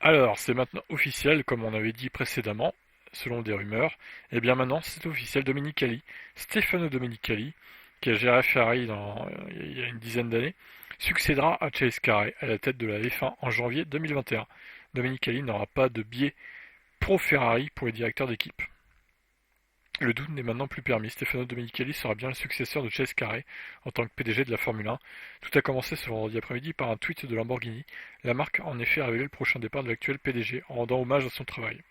Alors, c'est maintenant officiel, comme on avait dit précédemment, selon des rumeurs. Et bien maintenant, c'est officiel, Domenicali, Stefano Domenicali, qui a géré Ferrari il y a une dizaine d'années, succédera à Chase Carey à la tête de la F1 en janvier 2021. Domenicali n'aura pas de biais pro-Ferrari pour les directeurs d'équipe. Le doute n'est maintenant plus permis. Stefano Domenicali sera bien le successeur de Chase Carey en tant que PDG de la Formule 1. Tout a commencé ce vendredi après-midi par un tweet de Lamborghini. La marque a en effet révélé le prochain départ de l'actuel PDG en rendant hommage à son travail.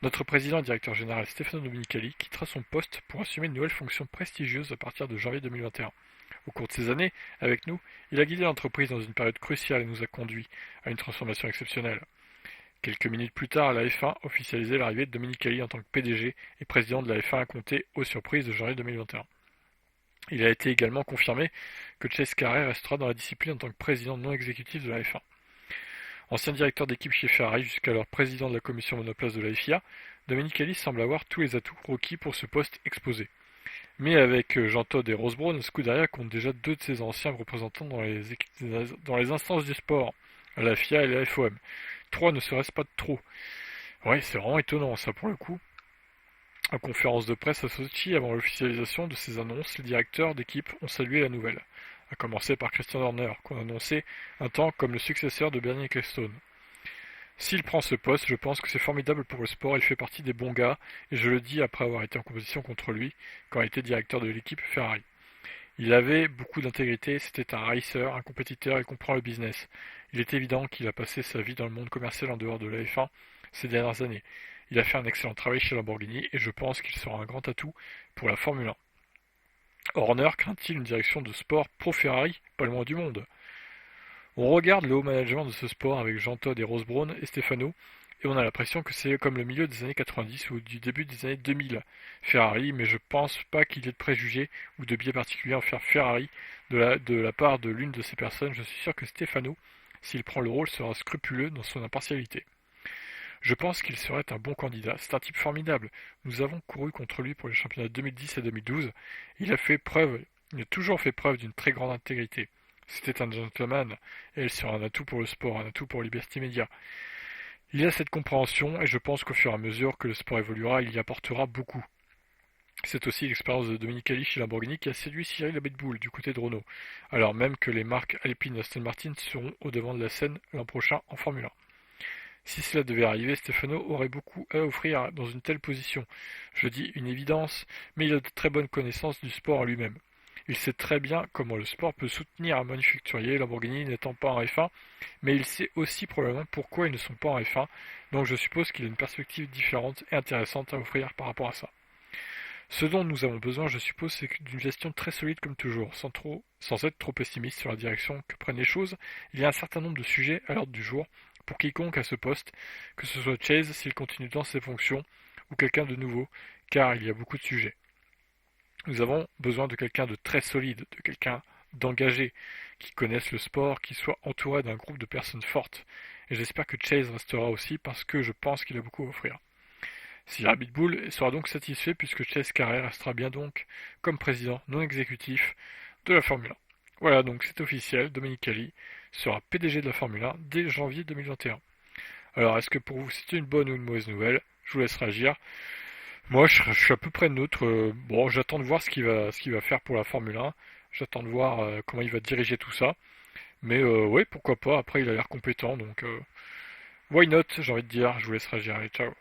Notre président et directeur général Stefano Domenicali quittera son poste pour assumer une nouvelle fonction prestigieuse à partir de janvier 2021. Au cours de ces années, avec nous, il a guidé l'entreprise dans une période cruciale et nous a conduit à une transformation exceptionnelle. Quelques minutes plus tard, la F1 officialisait l'arrivée de Domenicali en tant que PDG et président de la F1 à compter aux surprises de janvier 2021. Il a été également confirmé que Chase Carey restera dans la discipline en tant que président non exécutif de la F1. Ancien directeur d'équipe chez Ferrari, jusqu'alors président de la commission monoplace de la FIA, Domenicali semble avoir tous les atouts requis pour ce poste exposé. Mais avec Jean Todt et Ross Brawn, Scuderia compte déjà deux de ses anciens représentants dans les instances du sport, la FIA et la FOM. 3 ne serait-ce pas de trop? Ouais, c'est vraiment étonnant ça pour le coup. En conférence de presse à Sochi, avant l'officialisation de ces annonces, les directeurs d'équipe ont salué la nouvelle, à commencer par Christian Horner, qu'on annonçait un temps comme le successeur de Bernie Ecclestone. S'il prend ce poste, je pense que c'est formidable pour le sport, il fait partie des bons gars, et je le dis après avoir été en compétition contre lui, quand il était directeur de l'équipe Ferrari. Il avait beaucoup d'intégrité, c'était un racer, un compétiteur, il comprend le business. Il est évident qu'il a passé sa vie dans le monde commercial en dehors de la F1 ces dernières années. Il a fait un excellent travail chez Lamborghini et je pense qu'il sera un grand atout pour la Formule 1. Horner craint-il une direction de sport pro-Ferrari, pas loin du monde? On regarde le haut management de ce sport avec Jean Todt et Ross Brawn et Stefano, et on a l'impression que c'est comme le milieu des années 90 ou du début des années 2000. Ferrari, mais je pense pas qu'il y ait de préjugés ou de biais particuliers en faire Ferrari de la part de l'une de ces personnes. Je suis sûr que Stefano, s'il prend le rôle, sera scrupuleux dans son impartialité. Je pense qu'il serait un bon candidat. C'est un type formidable. Nous avons couru contre lui pour les championnats 2010 et 2012. Il a toujours fait preuve d'une très grande intégrité. C'était un gentleman, et il sera un atout pour le sport, un atout pour Liberty Media. Il a cette compréhension, et je pense qu'au fur et à mesure que le sport évoluera, il y apportera beaucoup. C'est aussi l'expérience de Domenicali chez Lamborghini qui a séduit Cyril Abiteboul du côté de Renault, alors même que les marques Alpine et Aston Martin seront au devant de la scène l'an prochain en Formule 1. Si cela devait arriver, Stefano aurait beaucoup à offrir dans une telle position. Je dis une évidence, mais il a de très bonnes connaissances du sport en lui-même. Il sait très bien comment le sport peut soutenir un manufacturier, Lamborghini n'étant pas en F1, mais il sait aussi probablement pourquoi ils ne sont pas en F1, donc je suppose qu'il a une perspective différente et intéressante à offrir par rapport à ça. Ce dont nous avons besoin, je suppose, c'est d'une gestion très solide comme toujours, sans être trop pessimiste sur la direction que prennent les choses. Il y a un certain nombre de sujets à l'ordre du jour pour quiconque à ce poste, que ce soit Chase s'il continue dans ses fonctions, ou quelqu'un de nouveau, car il y a beaucoup de sujets. Nous avons besoin de quelqu'un de très solide, de quelqu'un d'engagé, qui connaisse le sport, qui soit entouré d'un groupe de personnes fortes. Et j'espère que Chase restera aussi parce que je pense qu'il a beaucoup à offrir. Si Rabbit Bull sera donc satisfait puisque Chase Carey restera bien donc comme président non exécutif de la Formule 1. Voilà, donc c'est officiel, Domenicali sera PDG de la Formule 1 dès janvier 2021. Alors, est-ce que pour vous c'est une bonne ou une mauvaise nouvelle? Je vous laisse réagir. Moi, je suis à peu près neutre. Bon, j'attends de voir ce qu'il va faire pour la Formule 1. J'attends de voir comment il va diriger tout ça. Mais ouais, pourquoi pas. Après, il a l'air compétent, donc why not, j'ai envie de dire. Je vous laisse réagir. Allez, ciao.